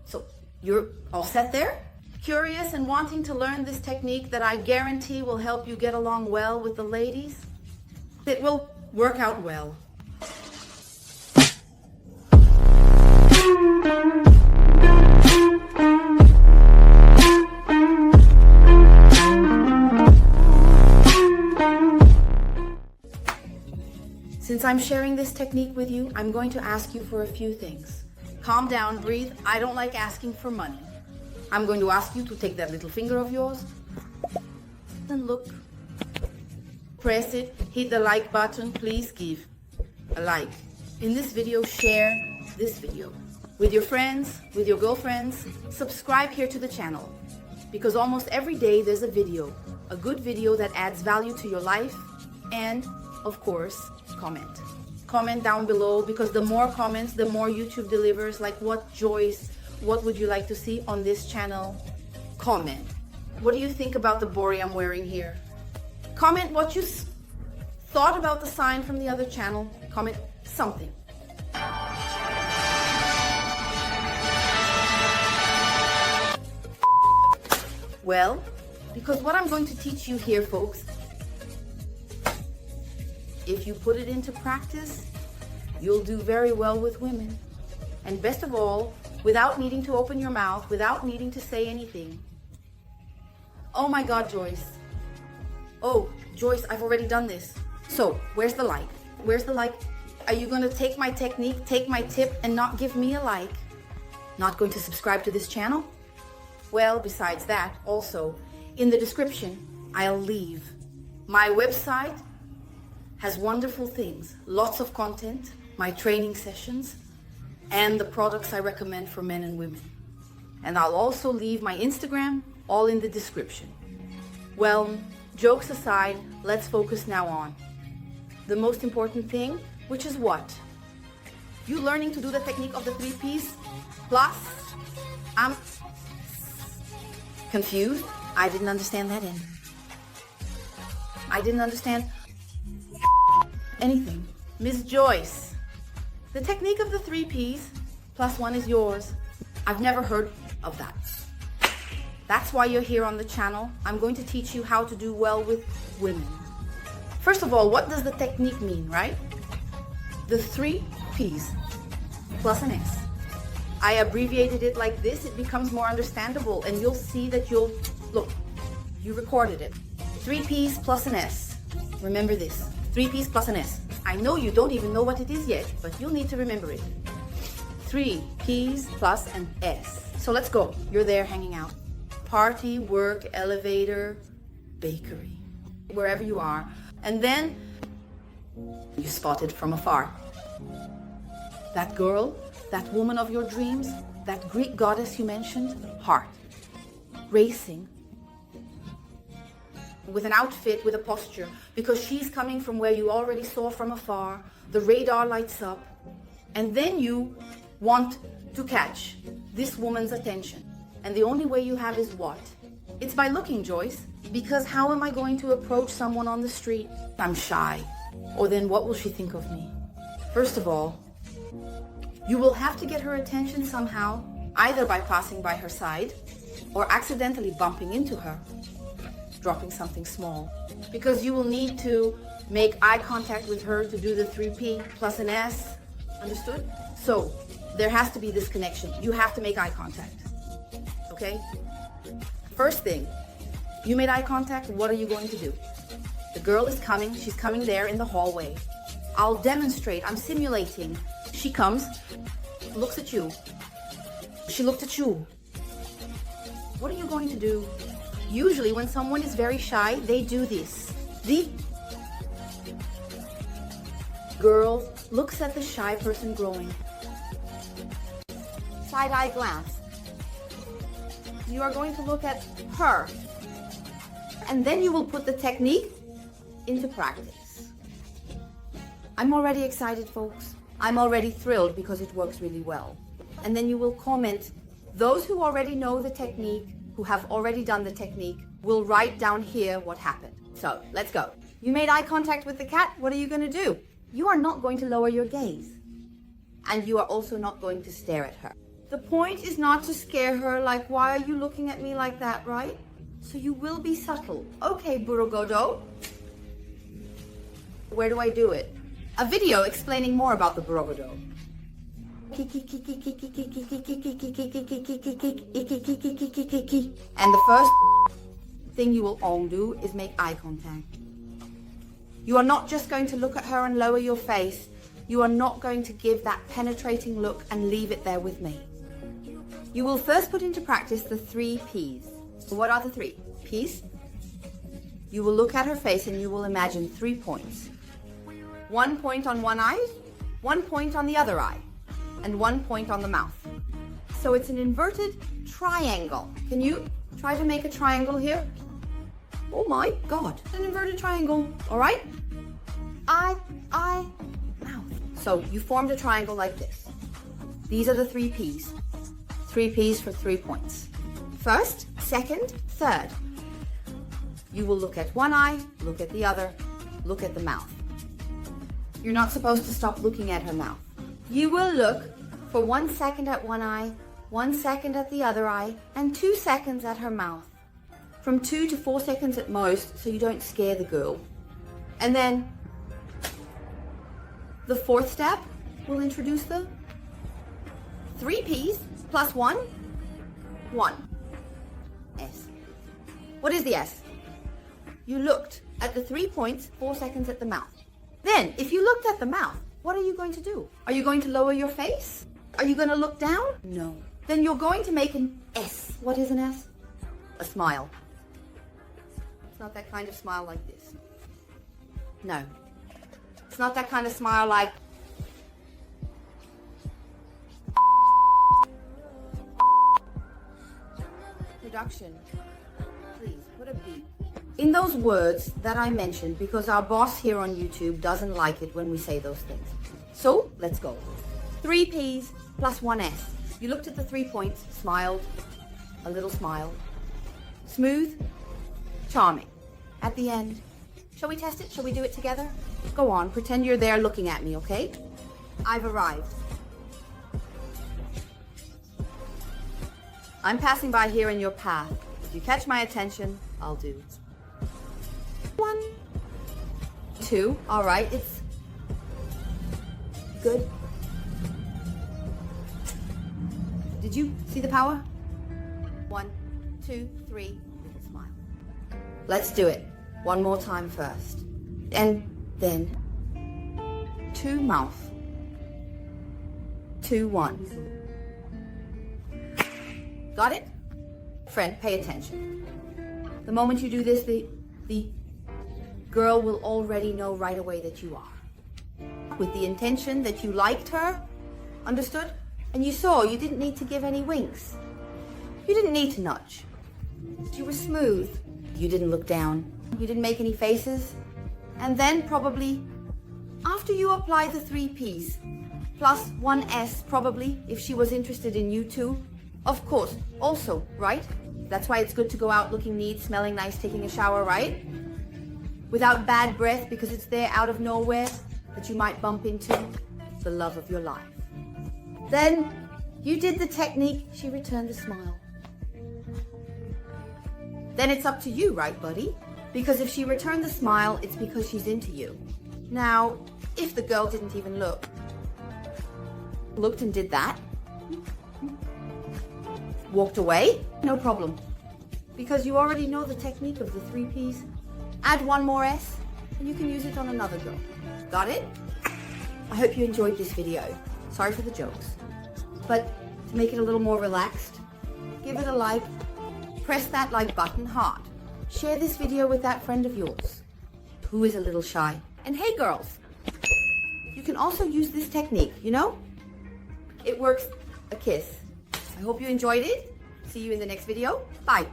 So you're all set there? Curious and wanting to learn this technique that I guarantee will help you get along well with the ladies? It will work out well. Since I'm sharing this technique with you, I'm going to ask you for a few things. Calm down, breathe. I don't like asking for money. I'm going to ask you to take that little finger of yours and look. Press it, hit the like button, please give a like. In this video, share this video with your friends, with your girlfriends. Subscribe here to the channel because almost every day there's a video, a good video that adds value to your life, and of course, comment. Comment down below because the more comments, the more YouTube delivers. Like, what, Joyce, what would you like to see on this channel? Comment. What do you think about the bori I'm wearing here? Comment what you thought about the sign from the other channel. Comment something. Well, because what I'm going to teach you here, folks, if you put it into practice, you'll do very well with women. And best of all, without needing to open your mouth, without needing to say anything. Oh my God, Joyce. Oh, Joyce, I've already done this. So, where's the like? Where's the like? Are you going to take my technique, take my tip, and not give me a like? Not going to subscribe to this channel? Well, besides that, also, in the description, I'll leave my website. Has wonderful things, lots of content, my training sessions, and the products I recommend for men and women. And I'll also leave my Instagram, all in the description. Well, jokes aside, let's focus now on the most important thing, which is what? You learning to do the technique of the 3 Ps, plus I'm confused. I didn't understand that end. I didn't understand anything. Miss Joyce, the technique of the 3 Ps plus 1 is yours. I've never heard of that. That's why you're here on the channel. I'm going to teach you how to do well with women. First of all, what does the technique mean, right? The 3 Ps plus an S. I abbreviated it like this. It becomes more understandable, and you'll see that look, you recorded it. 3 Ps plus an S. Remember this. 3 Ps plus an S. I know you don't even know what it is yet, but you'll need to remember it. 3 Ps plus an S. So let's go. You're there hanging out. Party, work, elevator, bakery, wherever you are. And then you spot it from afar. That girl, that woman of your dreams, that Greek goddess you mentioned, heart, racing, with an outfit, with a posture, because she's coming from where you already saw from afar. The radar lights up, and then you want to catch this woman's attention. And the only way you have is what? It's by looking, Joyce, because how am I going to approach someone on the street? I'm shy. Or then what will she think of me? First of all, you will have to get her attention somehow, either by passing by her side or accidentally bumping into her, dropping something small, because you will need to make eye contact with her to do the 3 P plus an S. Understood? So there has to be this connection. You have to make eye contact. Okay? First thing, you made eye contact. What are you going to do? The girl is coming. She's coming there in the hallway. I'll demonstrate. I'm simulating. She comes, looks at you. She looked at you. What are you going to do? Usually when someone is very shy, they do this. The girl looks at the shy person growing. Side-eye glance. You are going to look at her. And then you will put the technique into practice. I'm already excited, folks. I'm already thrilled because it works really well. And then you will comment. Those who already know the technique, who have already done the technique, will write down here what happened. So, let's go. You made eye contact with the cat. What are you going to do? You are not going to lower your gaze. And you are also not going to stare at her. The point is not to scare her, like, why are you looking at me like that, right? So you will be subtle. Okay, Burogodo. Where do I do it? A video explaining more about the Burogodo. And the first thing you will all do is make eye contact. You are not just going to look at her and lower your face. You are not going to give that penetrating look and leave it there with me. You will first put into practice the 3 P's. So what are the 3 P's? You will look at her face and you will imagine 3 points. 1 point on one eye, 1 point on the other eye, and 1 point on the mouth. So it's an inverted triangle. Can you try to make a triangle here? Oh my God, an inverted triangle, all right? Eye, mouth. So you formed a triangle like this. These are the 3 P's. 3 P's for 3 points. First, second, third. You will look at one eye, look at the other, look at the mouth. You're not supposed to stop looking at her mouth. You will look for 1 second at one eye, 1 second at the other eye, and 2 seconds at her mouth. From 2 to 4 seconds at most, so you don't scare the girl. And then the 4th step will introduce the 3 P's plus 1, 1. S. What is the S? You looked at the 3 points, 4 seconds at the mouth. Then, if you looked at the mouth, what are you going to do? Are you going to lower your face? Are you going to look down? No. Then you're going to make an S. What is an S? A smile. It's not that kind of smile like this. No. It's not that kind of smile like... Production. Please, put a beep in those words that I mentioned, because our boss here on YouTube doesn't like it when we say those things. So, let's go. 3 P's plus 1 S. You looked at the 3 points, smiled, a little smile. Smooth, charming. At the end, shall we test it? Shall we do it together? Go on, pretend you're there looking at me, okay? I've arrived. I'm passing by here in your path. If you catch my attention, I'll do. 1, 2, all right, it's good. Did you see the power? 1, 2, 3, little smile. Let's do it. One more time first. And then 2 mouth. 2, 1. Got it? Friend, pay attention. The moment you do this, the girl will already know right away that you are. With the intention that you liked her, understood? And you saw you didn't need to give any winks. You didn't need to nudge. You were smooth. You didn't look down. You didn't make any faces. And then probably, after you apply the 3 P's, plus 1 S probably, if she was interested in you too, of course, also, right? That's why it's good to go out looking neat, smelling nice, taking a shower, right? Without bad breath, because it's there out of nowhere that you might bump into the love of your life. Then you did the technique, she returned the smile. Then it's up to you, right, buddy? Because if she returned the smile, it's because she's into you. Now, if the girl didn't even looked and did that, walked away, no problem. Because you already know the technique of the 3 P's. Add 1 more S, and you can use it on another girl. Got it? I hope you enjoyed this video. Sorry for the jokes. But to make it a little more relaxed, give it a like, press that like button hard. Share this video with that friend of yours who is a little shy. And hey girls, you can also use this technique, you know? It works a kiss. I hope you enjoyed it. See you in the next video. Bye.